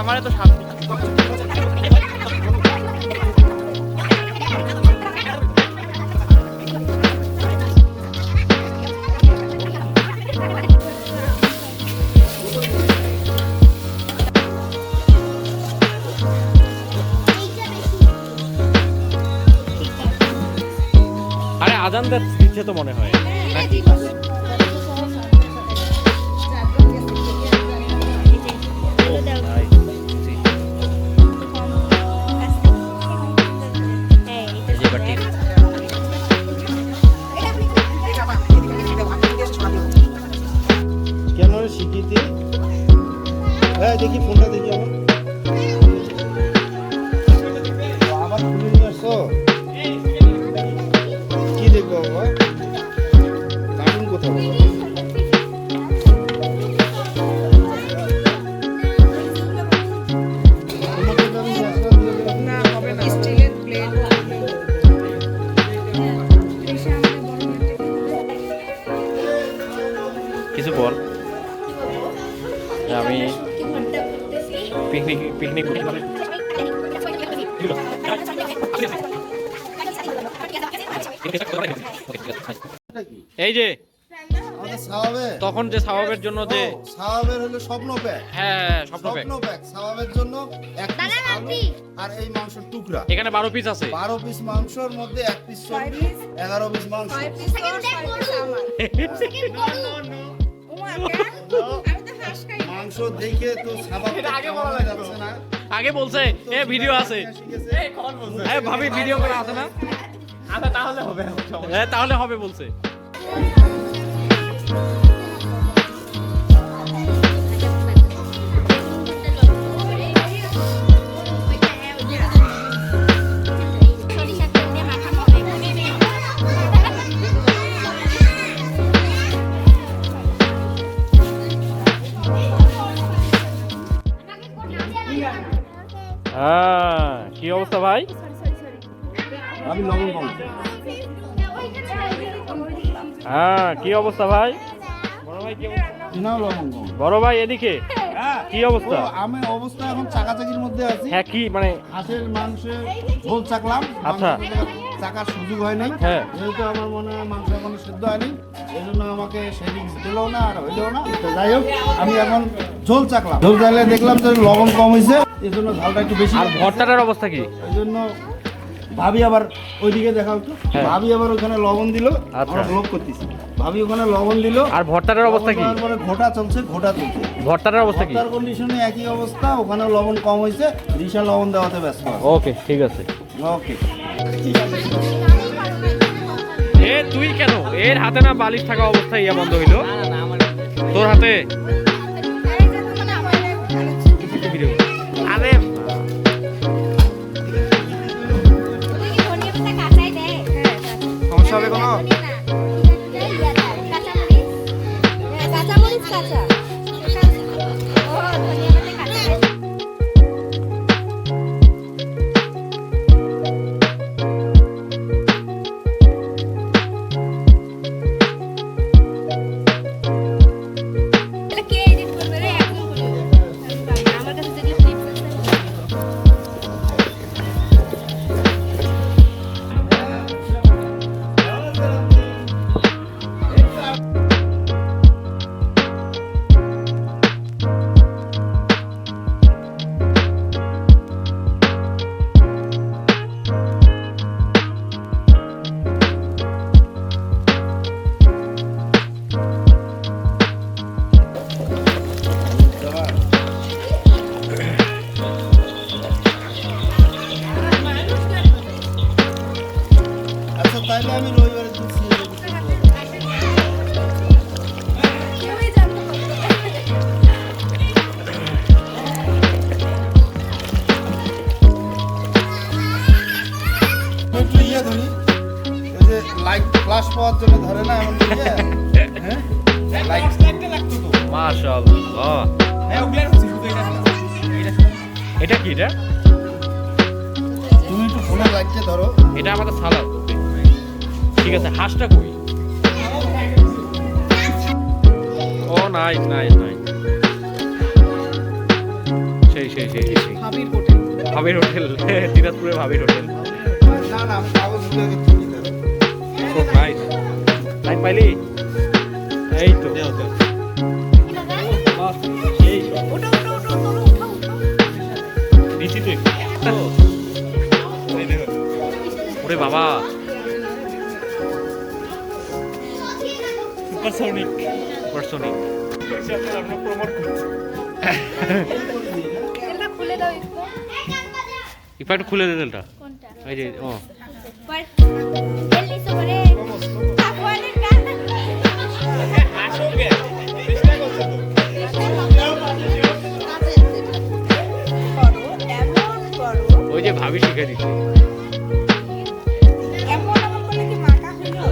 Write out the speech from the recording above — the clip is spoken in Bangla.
আমারে তো শান্তি আরে আজান দিচ্ছে তো মনে হয় নাকি শিখিতে হ্যাঁ দেখি ফোনটা দেখি আবার খুলে নিয়ে আসছো কি দেখবো বাবা কার্টুন কোথাও কিছু বল আমি পিকনিক এই যে তখন যে সাওয়াবের জন্য যে সাওয়াবের হলো স্বপ্ন প্যাক হ্যাঁ স্বপ্ন প্যাক সাওয়াবের জন্য এক পিস আলু আর এই মাংসের টুকরা এখানে 12 পিস আছে 12 পিস মাংসের মধ্যে এক পিস চর্বি 11 পিস মাংস মাংস দেখে তো আগে বলা যাচ্ছে না আগে বলছে এ ভিডিও আছে এ ভাবি ভিডিও করা আছে না আচ্ছা তাহলে হবে হ্যাঁ তাহলে হবে বলছে কি অবস্থা ভাই আমি লবণ কম কি অবস্থা ভাই বড় ভাই এদিকে কি অবস্থা আমি অবস্থা এখন চাকাচাকির মধ্যে আছি হ্যাঁ কি মানে হাঁসের মাংসের ঝোল চাকলাম আচ্ছা চাকার সুযোগ হয় নাই হ্যাঁ যেহেতু আমার মনে হয় মাংস এখনো সিদ্ধ হয়নি এই জন্য আমাকে সেভিংস দিলেও না আর হইলেও না তো যাই হোক আমি এখন ঝোল চাকলাম ঝোল চাকলে দেখলাম যে লবণ কম হয়েছে এই জন্য ঝালটা একটু বেশি আর ভর্তাটার অবস্থা কি এই জন্য ভাবি আবার ওইদিকে দেখাও তো ভাবি আবার ওখানে লবণ দিল আমরা ব্লক করতেছি ভাবি ওখানে লবণ দিল আর ভর্তাটার অবস্থা কি তারপরে ঘোটা চলছে ভর্তাটার অবস্থা কি ভর্তার কন্ডিশনে একই অবস্থা ওখানে লবণ কম হয়েছে রিসা লবণ দেওয়াতে ব্যস্ত ওকে ঠিক আছে ওকে এ তুই কেন এর হাতে না বালিশ থাকা অবস্থায় ইয়া বন্ধ হইলো তোর হাতে আরে সমস্যা হবে কোনো কে বাস পাওয়ার জন্য ধরে না এমন করে হ্যাঁ মাশাআল্লাহ এটা কি এটা তুমি একটু ফোনে লাইটটা ধরো এটা আমাদের সালাদ ঠিক আছে হাঁসটা কই ও নাইস নাইস নাইস সেই সেই সেই সেই ভাবির হোটেল দিনাজপুরের ভাবির হোটেল না না আমি কাগজ দিয়ে চিনি না খুব নাইস টাইম পাইলি এই তো এই দিছি তুই ওরে বাবা সুপারসনিক সুপারসনিক আমরা প্রমোট করছি এটা খুলে দাও একটু ইফা একটু খুলে দে তেলটা কোনটা এই যে ও পর এলি সরে আগুয়ানের গান আসোগে চেষ্টা করছো তো ওই যে ভাবি শিখে দিচ্ছে এমন এমন করে কি মাকা হলো